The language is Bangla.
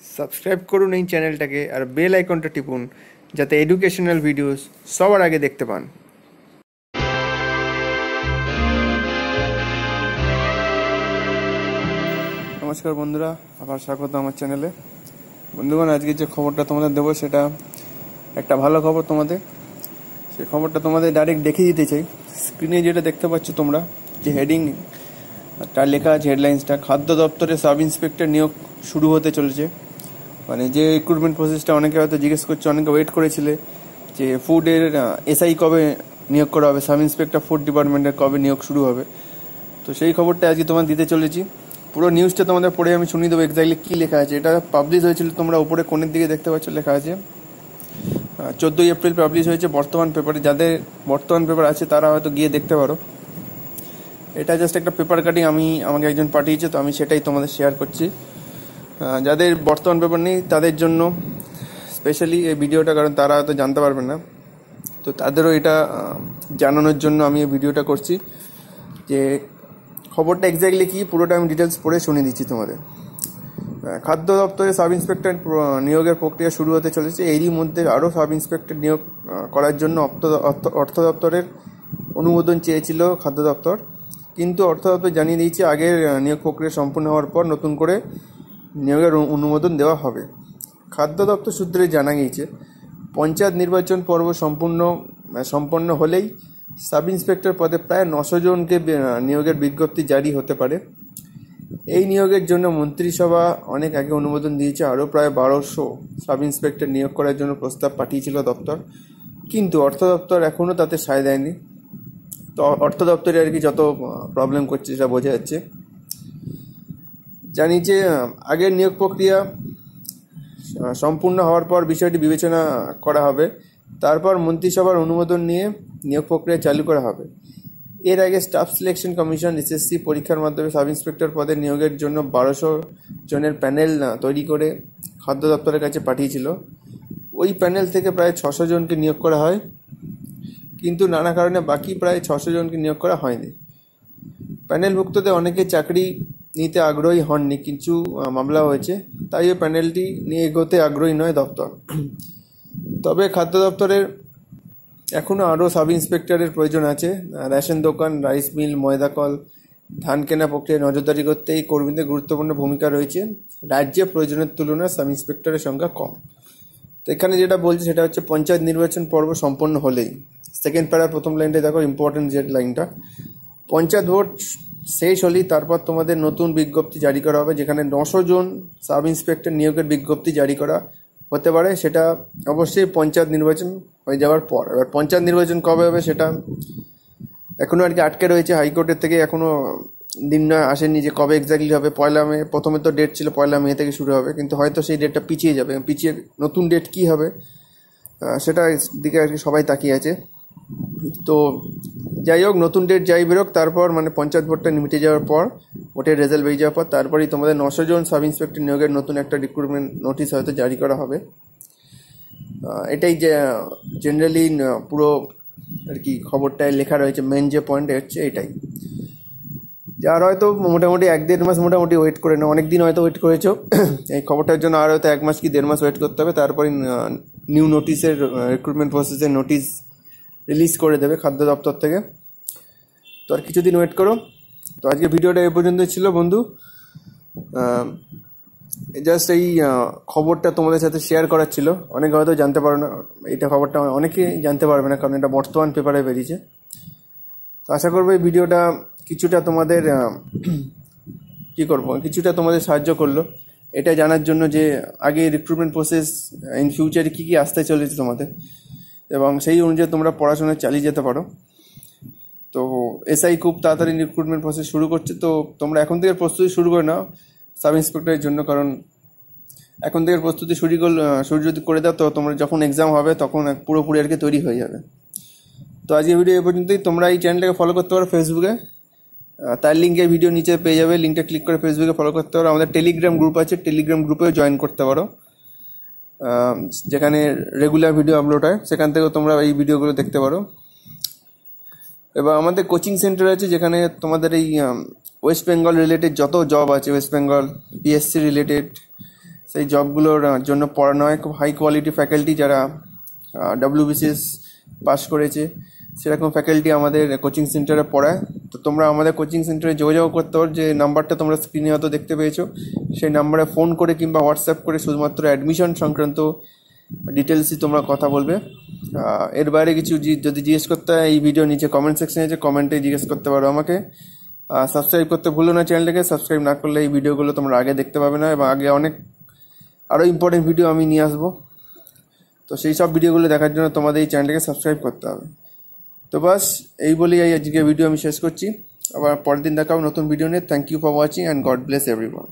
সাবস্ক্রাইব করুন এই চ্যানেলটাকে আর বেল আইকনটা টিপুন যাতে এডুকেশনাল ভিডিওস সবার আগে দেখতে পান। নমস্কার বন্ধুরা, আবার স্বাগত আমার চ্যানেলে। বন্ধুগণ, আজকে যে খবরটা তোমাদের দেবো সেটা একটা ভালো খবর তোমাদের। সেই খবরটা তোমাদের ডাইরেক্ট দেখিয়ে দিতে চাই। স্ক্রিনে যেটা দেখতে পাচ্ছ তোমরা, যে হেডিং তার লেখা আছে, হেডলাইন্সটা, খাদ্য দপ্তরে সাব ইন্সপেক্টর নিয়োগ শুরু হতে চলেছে। মানে যে রিক্রুটমেন্ট প্রসেসটা অনেকে হয়তো জিজ্ঞেস করছে, অনেকে ওয়েট করেছিলে যে ফুডের এসআই কবে নিয়োগ করা হবে, সাব ইন্সপেক্টর ফুড ডিপার্টমেন্টের কবে নিয়োগ শুরু হবে। তো সেই খবরটা আজকে তোমার দিতে চলেছি। পুরো নিউজটা তোমাদের পড়ে আমি শুনিয়ে দেবো এক্স্যাক্টলি কী লেখা আছে। এটা পাবলিশ হয়েছিল, তোমরা উপরে কোণের দিকে দেখতে পাচ্ছ লেখা আছে 14ই এপ্রিল পাবলিশ হয়েছে বর্তমান পেপারে। যাদের বর্তমান পেপার আছে তারা হয়তো গিয়ে দেখতে পারো। এটা জাস্ট একটা পেপার কাটিং আমাকে একজন পাঠিয়েছে, তো আমি সেটাই তোমাদের শেয়ার করছি। যাদের বর্তমান পেপার নেই তাদের জন্য স্পেশালি এই ভিডিওটা, কারণ তারা হয়তো জানতে পারবে না, তো তাদেরও এটা জানানোর জন্য আমি এই ভিডিওটা করছি যে খবরটা এক্স্যাক্টলি কী, পুরোটা আমি ডিটেলস পড়ে শুনিয়ে দিচ্ছি তোমাদের। খাদ্য দপ্তরে সাব ইন্সপেক্টর নিয়োগের প্রক্রিয়া শুরু হতে চলেছে। এরই মধ্যে আরও সাব ইন্সপেক্টর নিয়োগ করার জন্য অর্থ দপ্তরের অনুমোদন চেয়েছিল খাদ্য দপ্তর, কিন্তু অর্থ দপ্তর জানিয়ে দিয়েছে আগের নিয়োগ প্রক্রিয়া সম্পূর্ণ হওয়ার পর নতুন করে নিয়োগের অনুমোদন দেওয়া হবে। খাদ্য দপ্তর সূত্রে জানা গিয়েছে, পঞ্চায়েত নির্বাচন পর্ব সম্পন্ন হলেই সাব ইন্সপেক্টর পদে প্রায় 900 জনকে নিয়োগের বিজ্ঞপ্তি জারি হতে পারে। এই নিয়োগের জন্য মন্ত্রিসভা অনেক আগে অনুমোদন দিয়েছে। আরও প্রায় 1200 সাব ইন্সপেক্টর নিয়োগ করার জন্য প্রস্তাব পাঠিয়েছিল দপ্তর, কিন্তু অর্থ দপ্তর এখনও তাতে সায় দেয়নি। তো অর্থ দপ্তরে আর কি যত প্রবলেম করছে সেটা বোঝা যাচ্ছে। জানি যে আগের নিয়োগ প্রক্রিয়া সম্পূর্ণ হওয়ার পর বিষয়টি বিবেচনা করা হবে, তারপর মন্ত্রিসভার অনুমোদন নিয়ে নিয়োগ প্রক্রিয়া চালু করা হবে। এর আগে স্টাফ সিলেকশন কমিশন এসএসসি পরীক্ষার মাধ্যমে সাব ইন্সপেক্টর পদে নিয়োগের জন্য 1200 জনের প্যানেল তৈরি করে খাদ্য দপ্তরের কাছে পাঠিয়েছিল। ওই প্যানেল থেকে প্রায় 600 জনকে নিয়োগ করা হয়, কিন্তু নানা কারণে বাকি প্রায় 600 জনকে নিয়োগ করা হয়নি। প্যানেলভুক্তদের অনেকে চাকরি নিতে আগ্রহী হননি, কিছু মামলা হয়েছে, তাই ওই প্যানেলটি নিয়ে এগোতে আগ্রহী নয় দপ্তর। তবে খাদ্য দপ্তরের এখনও আরও সাব ইন্সপেক্টরের প্রয়োজন আছে। রেশন দোকান, রাইস মিল, ময়দা কল, ধান কেনা প্রক্রিয়ায় নজরদারি করতে এই কর্মীদের গুরুত্বপূর্ণ ভূমিকা রয়েছে। রাজ্যে প্রয়োজনের তুলনায় সাব ইন্সপেক্টরের সংখ্যা কম। তো এখানে যেটা বলছে সেটা হচ্ছে পঞ্চায়েত নির্বাচন পর্ব সম্পন্ন হলেই, সেকেন্ড প্যারার প্রথম লাইনটা দেখো, ইম্পর্টেন্ট যে লাইনটা, পঞ্চায়েত ভোট শেষ হলেই তারপর তোমাদের নতুন বিজ্ঞপ্তি জারি করা হবে, যেখানে 900 জন সাব ইন্সপেক্টর নিয়োগের বিজ্ঞপ্তি জারি করা হতে পারে। সেটা অবশ্যই পঞ্চায়েত নির্বাচন হয়ে যাওয়ার পর। এবার পঞ্চায়েত নির্বাচন কবে হবে সেটা এখনও আর কি আটকে রয়েছে, হাইকোর্টের থেকে এখনও নির্ণয় আসেনি যে কবে এক্স্যাক্টলি হবে। 1 মে প্রথমে তো ডেট ছিল 1 মে থেকে শুরু হবে, কিন্তু হয়তো সেই ডেটটা পিছিয়ে যাবে। পিছিয়ে নতুন ডেট কী হবে সেটা দিকে আর কি সবাই তাকিয়ে আছে। তো যাই হোক, নতুন ডেট যাই বেরোক, তারপর মানে পঞ্চায়েত ভোটটা মিটে যাওয়ার পর, ভোটের রেজাল্ট বেরিয়ে যাওয়ার পর, তারপরেই তোমাদের 900 জন সাব ইন্সপেক্টর নিয়োগের নতুন একটা রিক্রুটমেন্ট নোটিশ হয়তো জারি করা হবে। এটাই যে জেনারেলি পুরো আর কি খবরটায় লেখা রয়েছে, মেন যে পয়েন্ট হচ্ছে এটাই। যার হয়তো মোটামুটি 1-1.5 মাস মোটামুটি ওয়েট করে না, অনেক দিন হয়তো ওয়েট করেছো এই খবরটার জন্য, আর হয়তো 1 মাস কি 1.5 মাস ওয়েট করতে হবে। তারপরে নিউ নোটিশের রিক্রুটমেন্ট প্রসেসের নোটিশ রিলিজ করে দেবে খাদ্য দপ্তর থেকে। তো আর কিছুদিন ওয়েট করো। তো আজকে ভিডিওটা এ পর্যন্তই ছিল বন্ধু। জাস্ট এই খবরটা তোমাদের সাথে শেয়ার করার ছিল। অনেকে হয়তো জানতে পারো না, এটা খবরটা অনেকেই জানতে পারবে না, কারণ এটা বর্তমান পেপারে বেরিয়েছে। তো আশা করবো এই ভিডিওটা কিছুটা তোমাদের কিছুটা তোমাদের সাহায্য করলো এটা জানার জন্য যে আগে রিক্রুটমেন্ট প্রসেস ইন ফিউচারে কী আসতে চলেছে তোমাদের, এবং সেই অনুযায়ী তোমরা পড়াশোনা চালিয়ে যেতে পারো। তো এসআই খুব তাড়াতাড়ি রিক্রুটমেন্ট প্রসেস শুরু করছে, তো তোমরা এখন থেকে প্রস্তুতি শুরু করে নাও সাব ইন্সপেক্টরের জন্য, কারণ এখন থেকে প্রস্তুতি শুরু যদি করে দাও তো তোমরা যখন এক্সাম হবে তখন পুরোপুরি আর কি তৈরি হয়ে যাবে। তো আজকে ভিডিও এ পর্যন্তই। তোমরা এই চ্যানেলটাকে ফলো করতে পারো ফেসবুকে, তার লিঙ্কে ভিডিও নিচে পেয়ে যাবে, লিঙ্কটা ক্লিক করে ফেসবুকে ফলো করতে পারো। আমাদের টেলিগ্রাম গ্রুপ আছে, টেলিগ্রাম গ্রুপেও জয়েন করতে পারো, যেখানে রেগুলার ভিডিও আপলোড হয়, সেখান থেকেও তোমরা এই ভিডিওগুলো দেখতে পারো। এবার আমাদের কোচিং সেন্টার আছে, যেখানে তোমাদের এই ওয়েস্ট বেঙ্গল রিলেটেড যত জব আছে, ওয়েস্ট বেঙ্গল পিএসসি রিলেটেড, সেই জবগুলোর জন্য পড়ানো হয় খুব হাই কোয়ালিটি ফ্যাকাল্টি যারা WBCS পাস করেছে, সেরকম ফ্যাকাল্টি আমাদের কোচিং সেন্টারে পড়ায়। তো তোমরা আমাদের কোচিং সেন্টারে যোগাযোগ করতে পারো, যে নাম্বারটা তোমরা স্ক্রিনে হয়তো দেখতে পেয়েছো, সেই নাম্বারে ফোন করে কিংবা হোয়াটসঅ্যাপ করে শুধুমাত্র অ্যাডমিশন সংক্রান্ত ডিটেলসই তোমরা কথা বলবে। এর বাইরে কিছু যদি জিজ্ঞেস করতে হয়, এই ভিডিও নিচে কমেন্ট সেকশনে আছে, কমেন্টে জিজ্ঞেস করতে পারো আমাকে। সাবস্ক্রাইব করতে ভুলো না চ্যানেলটাকে, সাবস্ক্রাইব না করলে এই ভিডিওগুলো তোমরা আগে দেখতে পাবে না, এবং আগে অনেক আরও ইম্পর্টেন্ট ভিডিও আমি নিয়ে আসবো। তো সেই সব ভিডিওগুলো দেখার জন্য তোমাদের এই চ্যানেলটাকে সাবস্ক্রাইব করতে হবে। তো বাস এই বলেই আজকে ভিডিও আমি শেষ করছি। আবার পরের দিন দেখাবো নতুন ভিডিও নিয়ে। Thank you for watching and God bless everyone.